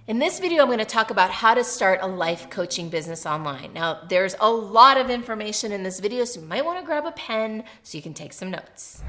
In this video, I'm going to talk about how to start a life coaching business online. Now, there's a lot of information in this video, so you might want to grab a pen so you can take some notes.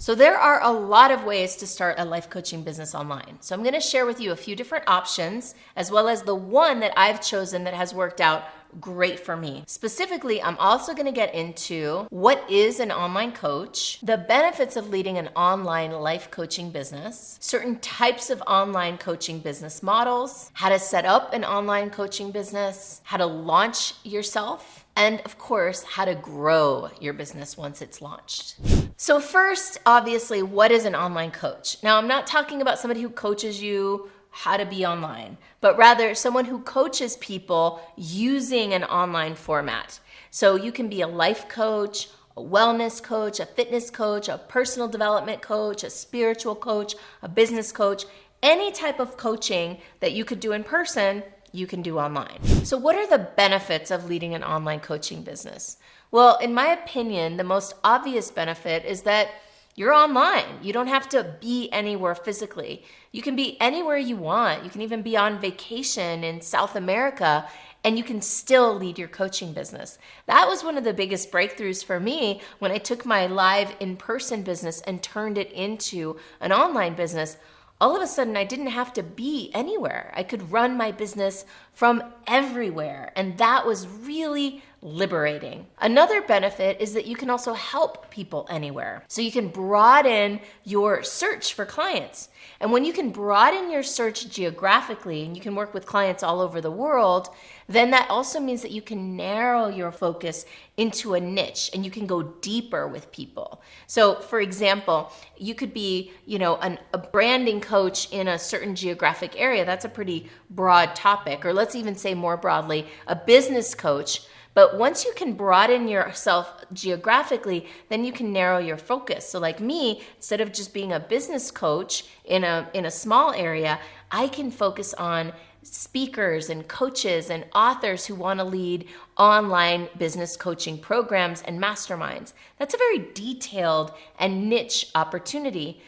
So there are a lot of ways to start a life coaching business online. So I'm going to share with you a few different options, as well as the one that I've chosen that has worked out great for me. Specifically, I'm also going to get into what is an online coach, the benefits of leading an online life coaching business, certain types of online coaching business models, how to set up an online coaching business, how to launch yourself, and of course, how to grow your business once it's launched. So first, obviously, what is an online coach? Now, I'm not talking about somebody who coaches you how to be online, but rather someone who coaches people using an online format. So you can be a life coach, a wellness coach, a fitness coach, a personal development coach, a spiritual coach, a business coach, any type of coaching that you could do in person, you can do online. So what are the benefits of leading an online coaching business? Well, in my opinion, the most obvious benefit is that you're online. You don't have to be anywhere physically. You can be anywhere you want. You can even be on vacation in South America, and you can still lead your coaching business. That was one of the biggest breakthroughs for me when I took my live in-person business and turned it into an online business. All of a sudden, I didn't have to be anywhere. I could run my business from everywhere, and that was really liberating. Another benefit is that you can also help people anywhere. So you can broaden your search for clients. And when you can broaden your search geographically, and you can work with clients all over the world, then that also means that you can narrow your focus into a niche and you can go deeper with people. So for example, you could be, a branding coach in a certain geographic area. That's a pretty broad topic. Or let's even say more broadly, a business coach. But once you can broaden yourself geographically, then you can narrow your focus. So like me, instead of just being a business coach in a small area, I can focus on speakers and coaches and authors who want to lead online business coaching programs and masterminds. That's a very detailed and niche opportunity,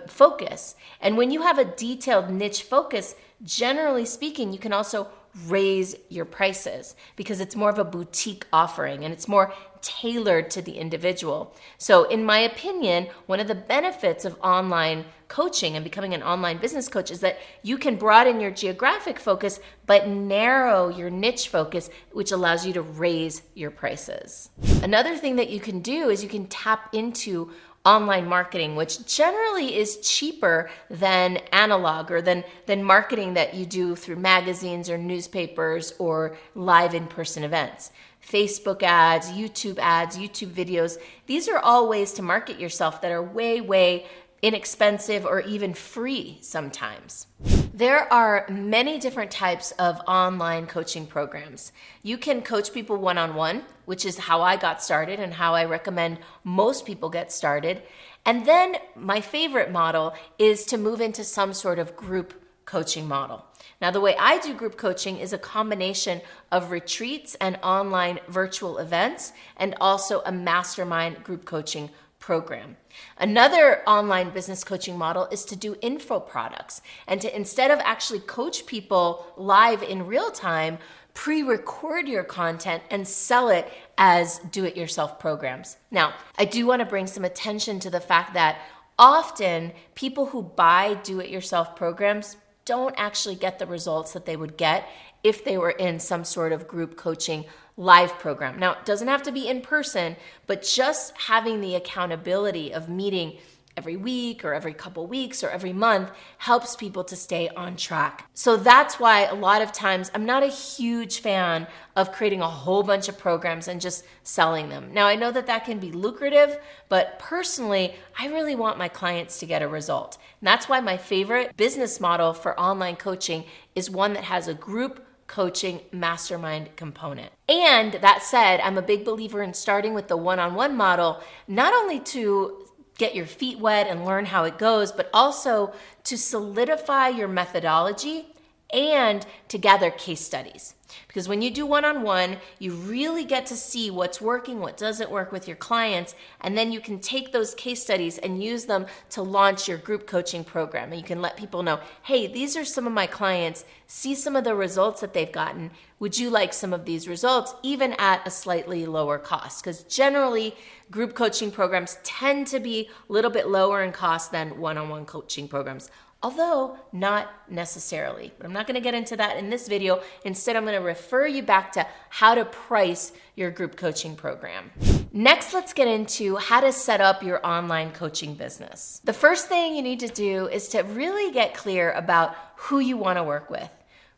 focus. And when you have a detailed niche focus, generally speaking, you can also raise your prices because it's more of a boutique offering and it's more tailored to the individual. So in my opinion, one of the benefits of online coaching and becoming an online business coach is that you can broaden your geographic focus but narrow your niche focus, which allows you to raise your prices. Another thing that you can do is you can tap into online marketing, which generally is cheaper than analog or than marketing that you do through magazines or newspapers or live in-person events. Facebook ads, YouTube videos, these are all ways to market yourself that are way, way inexpensive or even free sometimes. There are many different types of online coaching programs. You can coach people one-on-one, which is how I got started and how I recommend most people get started. And then my favorite model is to move into some sort of group coaching model. Now, the way I do group coaching is a combination of retreats and online virtual events, and also a mastermind group coaching program. Another online business coaching model is to do info products and to, instead of actually coach people live in real time, pre-record your content and sell it as do-it-yourself programs. Now, I do want to bring some attention to the fact that often people who buy do-it-yourself programs don't actually get the results that they would get if they were in some sort of group coaching live program. Now, it doesn't have to be in person, but just having the accountability of meeting every week or every couple weeks or every month helps people to stay on track. So that's why a lot of times I'm not a huge fan of creating a whole bunch of programs and just selling them. Now, I know that that can be lucrative, but personally, I really want my clients to get a result. And that's why my favorite business model for online coaching is one that has a group coaching mastermind component. And that said, I'm a big believer in starting with the one-on-one model, not only to get your feet wet and learn how it goes, but also to solidify your methodology and to gather case studies. Because when you do one-on-one, you really get to see what's working, what doesn't work with your clients, and then you can take those case studies and use them to launch your group coaching program. And you can let people know, hey, these are some of my clients, see some of the results that they've gotten. Would you like some of these results, even at a slightly lower cost? Because generally, group coaching programs tend to be a little bit lower in cost than one-on-one coaching programs, although not necessarily. But I'm not going to get into that in this video. Instead, I'm going to refer you back to how to price your group coaching program. Next, let's get into how to set up your online coaching business. The first thing you need to do is to really get clear about who you want to work with.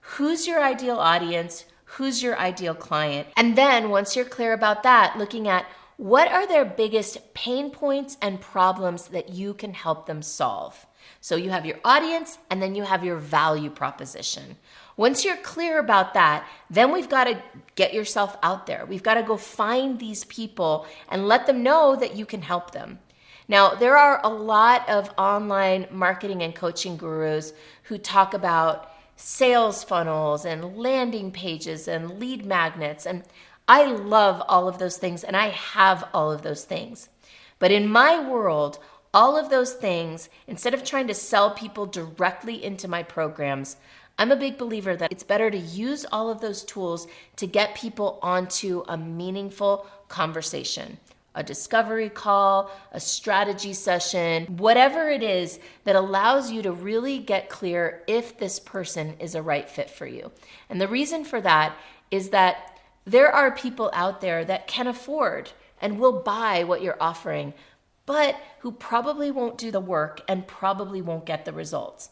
Who's your ideal audience? Who's your ideal client? And then once you're clear about that, looking at what are their biggest pain points and problems that you can help them solve. So you have your audience and then you have your value proposition. Once you're clear about that, then we've got to get yourself out there. We've got to go find these people and let them know that you can help them. Now, there are a lot of online marketing and coaching gurus who talk about sales funnels and landing pages and lead magnets, and I love all of those things and I have all of those things. But in my world, all of those things, instead of trying to sell people directly into my programs, I'm a big believer that it's better to use all of those tools to get people onto a meaningful conversation, a discovery call, a strategy session, whatever it is that allows you to really get clear if this person is a right fit for you. And the reason for that is that there are people out there that can afford and will buy what you're offering, but who probably won't do the work and probably won't get the results.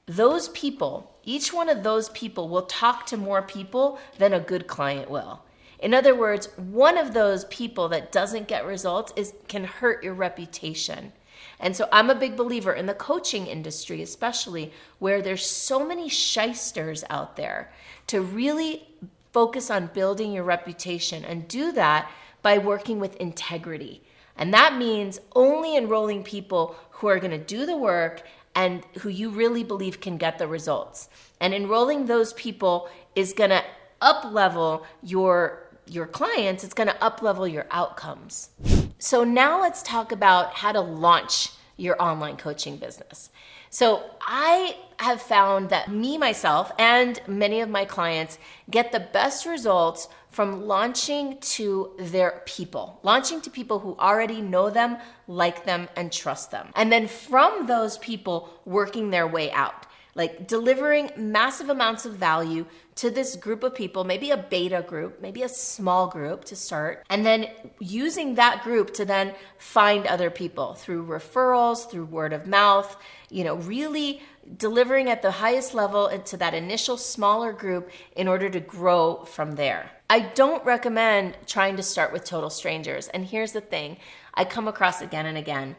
Those people, each one of those people will talk to more people than a good client will. In other words, one of those people that doesn't get results can hurt your reputation. And so I'm a big believer in the coaching industry, especially where there's so many shysters out there, to really focus on building your reputation and do that by working with integrity. And that means only enrolling people who are going to do the work and who you really believe can get the results. And enrolling those people is going to up-level your clients. It's going to up-level your outcomes. So now let's talk about how to launch your online coaching business. So I have found that myself, and many of my clients get the best results from launching to their people, launching to people who already know them, like them, and trust them. And then from those people, working their way out, like delivering massive amounts of value to this group of people, maybe a beta group, maybe a small group to start, and then using that group to then find other people through referrals, through word of mouth, really delivering at the highest level into that initial smaller group in order to grow from there. I don't recommend trying to start with total strangers. And here's the thing, I come across again and again.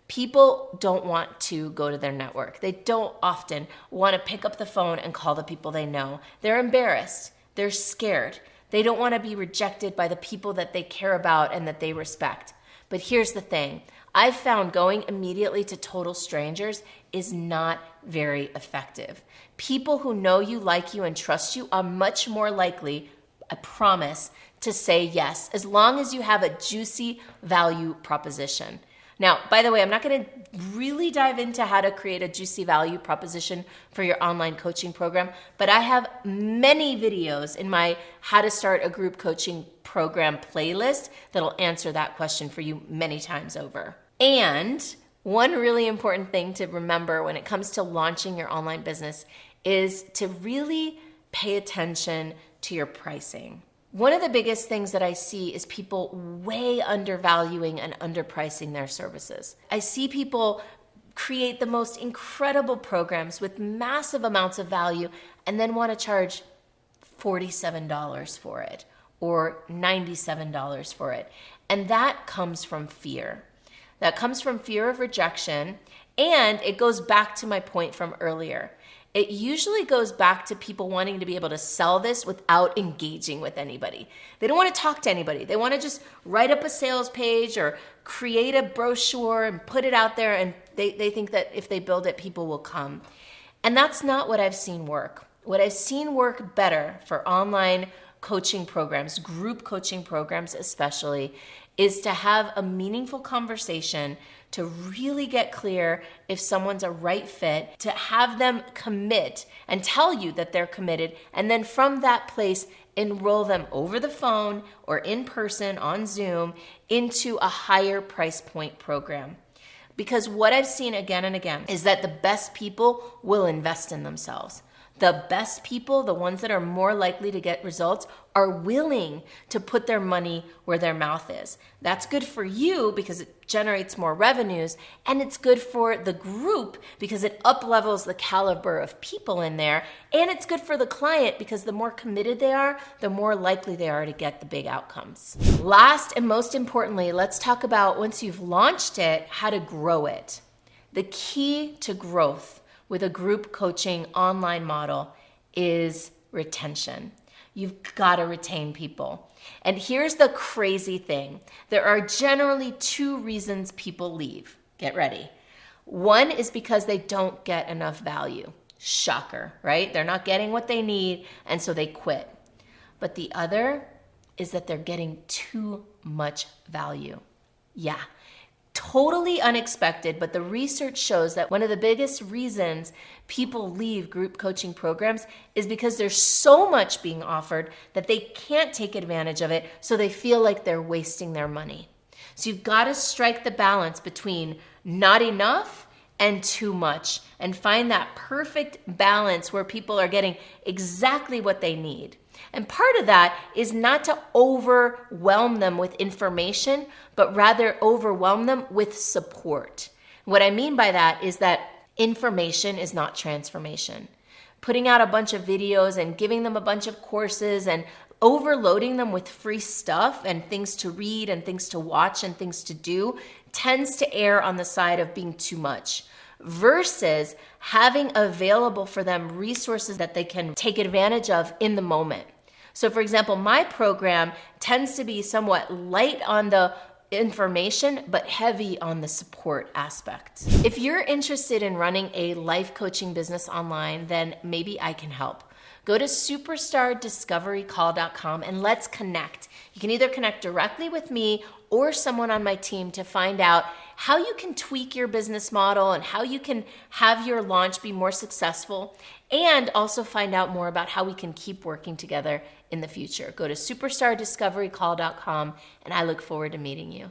People don't want to go to their network. They don't often want to pick up the phone and call the people they know. They're embarrassed. They're scared. They don't want to be rejected by the people that they care about and that they respect. But here's the thing. I've found going immediately to total strangers is not very effective. People who know you, like you, and trust you are much more likely, I promise, to say yes, as long as you have a juicy value proposition. Now, by the way, I'm not going to really dive into how to create a juicy value proposition for your online coaching program, but I have many videos in my How to Start a Group Coaching Program playlist that'll answer that question for you many times over. And one really important thing to remember when it comes to launching your online business is to really pay attention to your pricing. One of the biggest things that I see is people way undervaluing and underpricing their services. I see people create the most incredible programs with massive amounts of value and then want to charge $47 for it or $97 for it. And that comes from fear. That comes from fear of rejection, and it goes back to my point from earlier. It usually goes back to people wanting to be able to sell this without engaging with anybody. They don't want to talk to anybody. They want to just write up a sales page or create a brochure and put it out there, and they think that if they build it, people will come. And that's not what I've seen work. What I've seen work better for online coaching programs, group coaching programs especially, is to have a meaningful conversation to really get clear if someone's a right fit, to have them commit and tell you that they're committed, and then from that place, enroll them over the phone or in person on Zoom into a higher price point program. Because what I've seen again and again is that the best people will invest in themselves. The best people, the ones that are more likely to get results, are willing to put their money where their mouth is. That's good for you because it generates more revenues, and it's good for the group because it up-levels the caliber of people in there, and it's good for the client because the more committed they are, the more likely they are to get the big outcomes. Last and most importantly, let's talk about, once you've launched it, how to grow it. The key to growth with a group coaching online model is retention. You've got to retain people. And here's the crazy thing. There are generally 2 reasons people leave. Get ready. One is because they don't get enough value. Shocker, right? They're not getting what they need, and so they quit. But the other is that they're getting too much value. Yeah. Totally unexpected, but the research shows that one of the biggest reasons people leave group coaching programs is because there's so much being offered that they can't take advantage of it, so they feel like they're wasting their money. So you've got to strike the balance between not enough and too much and find that perfect balance where people are getting exactly what they need. And part of that is not to overwhelm them with information, but rather overwhelm them with support. What I mean by that is that information is not transformation. Putting out a bunch of videos and giving them a bunch of courses and overloading them with free stuff and things to read and things to watch and things to do tends to err on the side of being too much, versus having available for them resources that they can take advantage of in the moment. So for example, my program tends to be somewhat light on the information, but heavy on the support aspect. If you're interested in running a life coaching business online, then maybe I can help. Go to superstardiscoverycall.com and let's connect. You can either connect directly with me or someone on my team to find out how you can tweak your business model and how you can have your launch be more successful, and also find out more about how we can keep working together in the future. Go to superstardiscoverycall.com, and I look forward to meeting you.